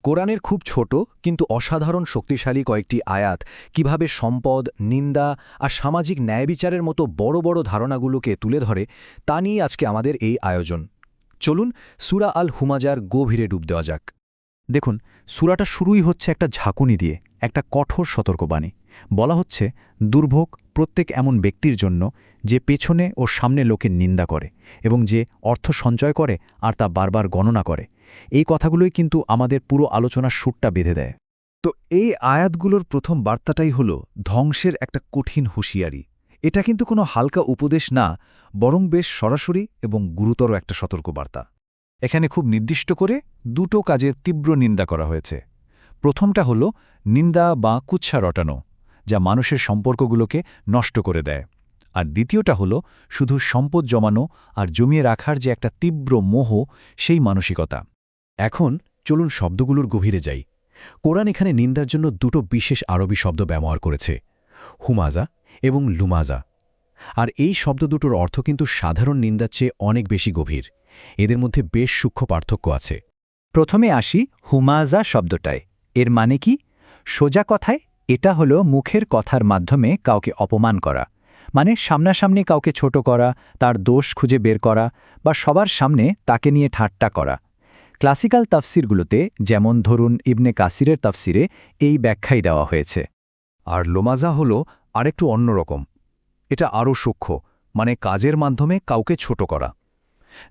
কোরআনের খুব ছোট কিন্তু অসাধারণ শক্তিশালী কয়েকটি আয়াত কিভাবে সম্পদ, নিন্দা আর সামাজিক ন্যায়বিচারের মতো বড় বড় ধারণাগুলোকে তুলে ধরে তা নিয়ে আজকে আমাদের এই আয়োজন। চলুন সূরা আল হুমাজার গভীরে ডুব দেওয়া যাক। দেখুন, সূরাটা শুরুই হচ্ছে একটা ঝাঁকুনি দিয়ে, একটা কঠোর সতর্কবাণী। বলা হচ্ছে, দুর্ভোগ প্রত্যেক এমন ব্যক্তির জন্য যে পেছনে ও সামনে লোকের নিন্দা করে এবং যে অর্থ সঞ্চয় করে আর তা বারবার গণনা করে। এই কথাগুলোই কিন্তু আমাদের পুরো আলোচনার সুরটা বেঁধে দেয়। তো এই আয়াতগুলোর প্রথম বার্তাটাই হল ধ্বংসের একটা কঠিন হুঁশিয়ারি। এটা কিন্তু কোনো হালকা উপদেশ না, বরং বেশ সরাসরি এবং গুরুতর একটা সতর্কবার্তা। এখানে খুব নির্দিষ্ট করে দুটো কাজের তীব্র নিন্দা করা হয়েছে। প্রথমটা হল নিন্দা বা কুৎসা রটানো, যা মানুষের সম্পর্কগুলোকে নষ্ট করে দেয়। আর দ্বিতীয়টা হল শুধু সম্পদ জমানো আর জমিয়ে রাখার যে একটা তীব্র মোহ, সেই মানসিকতা। এখন চলুন শব্দগুলোর গভীরে যাই। কোরআন এখানে নিন্দার জন্য দুটো বিশেষ আরবি শব্দ ব্যবহার করেছে, হুমাজা এবং লুমাজা। আর এই শব্দ দুটোর অর্থ কিন্তু সাধারণ নিন্দার চেয়ে অনেক বেশি গভীর। এদের মধ্যে বেশ সূক্ষ্ম পার্থক্য আছে। প্রথমে আসি হুমাজা শব্দটায়। এর মানে কি? সোজা কথায় এটা হলো মুখের কথার মাধ্যমে কাউকে অপমান করা, মানে সামনাসামনি কাউকে ছোট করা, তার দোষ খুঁজে বের করা বা সবার সামনে তাকে নিয়ে ঠাট্টা করা। ক্লাসিক্যাল তাফসিরগুলোতে, যেমন ধরুন ইবনে কাসিরের তাফসিরে, এই ব্যাখ্যাই দেওয়া হয়েছে। আর লোমাজা হল আরেকটু অন্যরকম। এটা আরও সূক্ষ্ম, মানে কাজের মাধ্যমে কাউকে ছোট করা।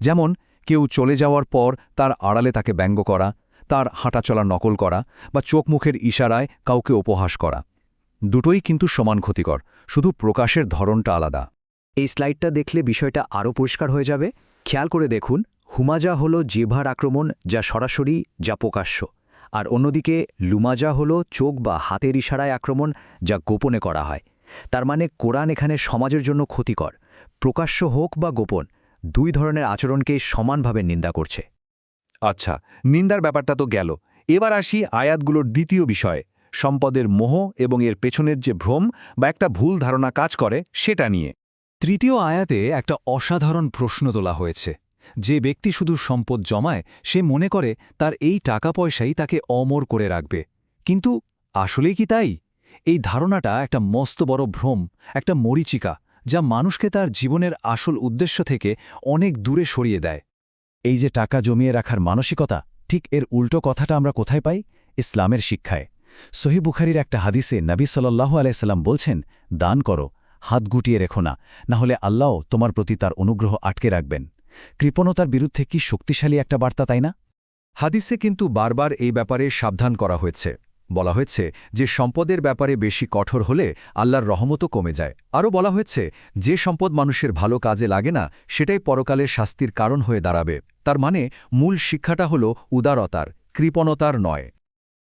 যেমন কেউ চলে যাওয়ার পর তার আড়ালে তাকে ব্যঙ্গ করা, তার হাঁটাচলা নকল করা বা চোখ মুখের ইশারায় কাউকে উপহাস করা। দুটোই কিন্তু সমান ক্ষতিকর, শুধু প্রকাশের ধরনটা আলাদা। এই স্লাইডটা দেখলে বিষয়টা আরও পরিষ্কার হয়ে যাবে। খেয়াল করে দেখুন, হুমাজা হল জিহ্বার আক্রমণ, যা সরাসরি, যা প্রকাশ্য। আর অন্যদিকে লুমাজা হল চোখ বা হাতের ইশারায় আক্রমণ, যা গোপনে করা হয়। তার মানে কোরআন এখানে সমাজের জন্য ক্ষতিকর, প্রকাশ্য হোক বা গোপন, দুই ধরনের আচরণকেই সমানভাবে নিন্দা করছে। আচ্ছা, নিন্দার ব্যাপারটা তো গেল। এবার আসি আয়াতগুলোর দ্বিতীয় বিষয়ে, সম্পদের মোহ এবং এর পেছনের যে ভ্রম বা একটা ভুল ধারণা কাজ করে সেটা নিয়ে। তৃতীয় আয়াতে একটা অসাধারণ প্রশ্ন তোলা হয়েছে। যে ব্যক্তি শুধু সম্পদ জমায় সে মনে করে তার এই টাকা পয়সাই তাকে অমর করে রাখবে। কিন্তু আসলেই কি তাই? এই ধারণাটা একটা মস্ত বড় ভ্রম, একটা মরীচিকা, যা মানুষকে তার জীবনের আসল উদ্দেশ্য থেকে অনেক দূরে সরিয়ে দেয়। এই যে টাকা জমিয়ে রাখার মানসিকতা, ঠিক এর উল্টো কথাটা আমরা কোথায় পাই? ইসলামের শিক্ষায়। সহিহ বুখারীর একটা হাদিসে নবী সাল্লাল্লাহু আলাইহি সাল্লাম বলছেন, দান করো, হাত গুটিয়ে রেখো না, না হলে আল্লাহ তোমার প্রতি তার অনুগ্রহ আটকে রাখবেন। কৃপণতার বিরুদ্ধে কি শক্তিশালী একটা বার্তা, তাই না? হাদিসে কিন্তু বারবার এই ব্যাপারে সাবধান করা হয়েছে। বলা হয়েছে যে সম্পদের ব্যাপারে বেশি কঠোর হলে আল্লাহর রহমতও কমে যায়। আরও বলা হয়েছে যে সম্পদ মানুষের ভালো কাজে লাগে না সেটাই পরকালের শাস্তির কারণ হয়ে দাঁড়াবে। তার মানে মূল শিক্ষাটা হল উদারতার, কৃপণতার নয়।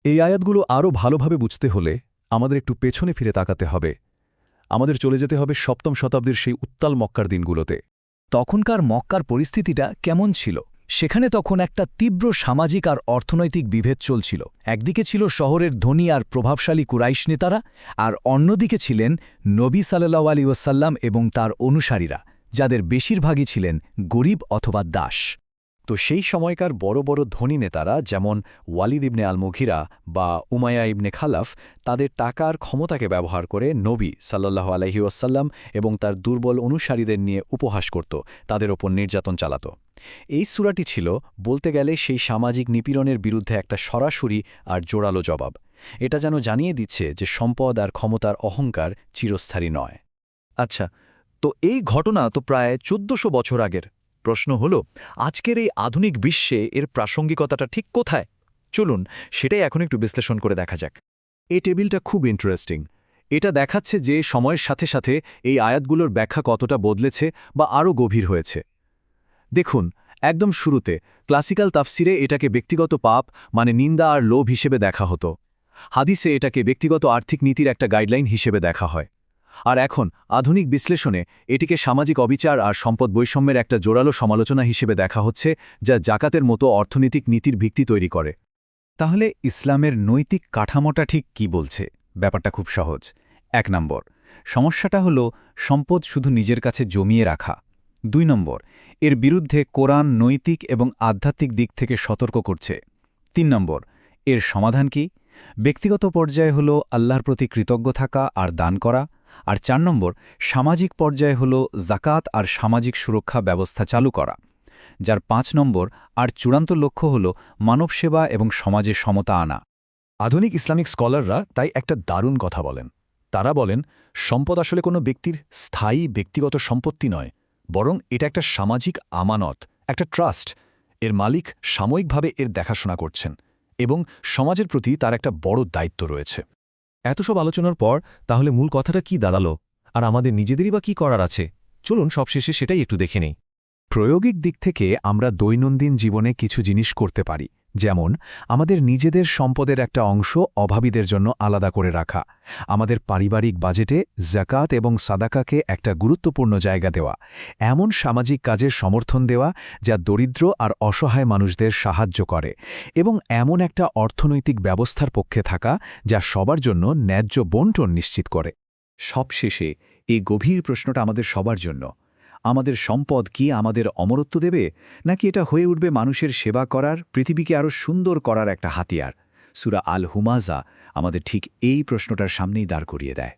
এই আয়াতগুলো আরও ভালোভাবে বুঝতে হলে আমাদের একটু পেছনে ফিরে তাকাতে হবে। আমাদের চলে যেতে হবে ৭ম শতাব্দীর সেই উত্তাল মক্কার দিনগুলোতে। তখনকার মক্কার পরিস্থিতিটা কেমন ছিল? সেখানে তখন একটা তীব্র সামাজিক আর অর্থনৈতিক বিভেদ চলছিল। একদিকে ছিল শহরের ধনী আর প্রভাবশালী কুরাইশ নেতারা, আর অন্যদিকে ছিলেন নবী সাল্লাল্লাহু আলাইহি ওয়াসাল্লাম এবং তার অনুসারীরা, যাদের বেশিরভাগই ছিলেন গরিব অথবা দাস। তো সেই সময়কার বড় বড় ধনী নেতারা, যেমন ওয়ালিদ ইবনে আল মুঘিরা বা উমাইয়া ইবনে খালাফ, তাদের টাকার ক্ষমতাকে ব্যবহার করে নবী সাল্লাল্লাহু আলাইহি ওয়াসাল্লাম এবং তার দুর্বল অনুসারীদের নিয়ে উপহাস করত, তাদের ওপর নির্যাতন চালাত। এই সূরাটি ছিল বলতে গেলে সেই সামাজিক নিপীড়নের বিরুদ্ধে একটা সরাসরি আর জোরালো জবাব। এটা যেন জানিয়ে দিচ্ছে যে সম্পদ আর ক্ষমতার অহংকার চিরস্থায়ী নয়। আচ্ছা, তো এই ঘটনা তো প্রায় ১৪০০ বছর আগের। প্রশ্ন হল, আজকের এই আধুনিক বিশ্বে এর প্রাসঙ্গিকতাটা ঠিক কোথায়? চলুন সেটাই এখন একটু বিশ্লেষণ করে দেখা যাক। এই টেবিলটা খুব ইন্টারেস্টিং। এটা দেখাচ্ছে যে সময়ের সাথে সাথে এই আয়াতগুলোর ব্যাখ্যা কতটা বদলেছে বা আরও গভীর হয়েছে। দেখুন, একদম শুরুতে ক্লাসিক্যাল তাফসিরে এটাকে ব্যক্তিগত পাপ, মানে নিন্দা আর লোভ হিসেবে দেখা হতো। হাদিসে এটাকে ব্যক্তিগত আর্থিক নীতির একটা গাইডলাইন হিসেবে দেখা হয়। আর এখন আধুনিক বিশ্লেষণে এটিকে সামাজিক অবিচার আর সম্পদ বৈষম্যের একটা জোরালো সমালোচনা হিসেবে দেখা হচ্ছে, যা জাকাতের মতো অর্থনৈতিক নীতির ভিত্তি তৈরি করে। তাহলে ইসলামের নৈতিক কাঠামোটা ঠিক কি বলছে? ব্যাপারটা খুব সহজ। ১ নম্বর, সমস্যাটা হল সম্পদ শুধু নিজের কাছে জমিয়ে রাখা। ২ নম্বর, এর বিরুদ্ধে কোরআন নৈতিক এবং আধ্যাত্মিক দিক থেকে সতর্ক করছে। ৩ নম্বর, এর সমাধান কি? ব্যক্তিগত পর্যায়ে হল আল্লাহর প্রতি কৃতজ্ঞ থাকা আর দান করা, আর 4 নম্বর সামাজিক পর্যায়ে হল জাকাত আর সামাজিক সুরক্ষা ব্যবস্থা চালু করা, যার 5 নম্বর আর চূড়ান্ত লক্ষ্য হল মানবসেবা এবং সমাজে সমতা আনা। আধুনিক ইসলামিক স্কলাররা তাই একটা দারুণ কথা বলেন। তারা বলেন, সম্পদ আসলে কোনো ব্যক্তির স্থায়ী ব্যক্তিগত সম্পত্তি নয়, বরং এটা একটা সামাজিক আমানত, একটা ট্রাস্ট। এর মালিক সাময়িকভাবে এর দেখাশোনা করছেন এবং সমাজের প্রতি তার একটা বড় দায়িত্ব রয়েছে। এত সব আলোচনার পর তাহলে মূল কথাটা কি দাঁড়ালো, আর আমাদের নিজেদেরই বা কি করার আছে? চলুন সবশেষে সেটাই একটু দেখে নেই। প্রায়োগিক দিক থেকে আমরা দৈনন্দিন জীবনে কিছু জিনিস করতে পারি, যেমন আমাদের নিজেদের সম্পদের একটা অংশ অভাবীদের জন্য আলাদা করে রাখা, আমাদের পারিবারিক বাজেটে জাকাত এবং সাদাকাকে একটা গুরুত্বপূর্ণ জায়গা দেওয়া, এমন সামাজিক কাজের সমর্থন দেওয়া যা দরিদ্র আর অসহায় মানুষদের সাহায্য করে, এবং এমন একটা অর্থনৈতিক ব্যবস্থার পক্ষে থাকা যা সবার জন্য ন্যায্য বণ্টন নিশ্চিত করে। সবশেষে এই গভীর প্রশ্নটা আমাদের সবার জন্য, আমাদের সম্পদ কি আমাদের অমরত্ব দেবে, নাকি এটা হয়ে উঠবে মানুষের সেবা করার, পৃথিবীকে আরও সুন্দর করার একটা হাতিয়ার? সূরা আল হুমাযা আমাদের ঠিক এই প্রশ্নটার সামনেই দাঁড় করিয়ে দেয়।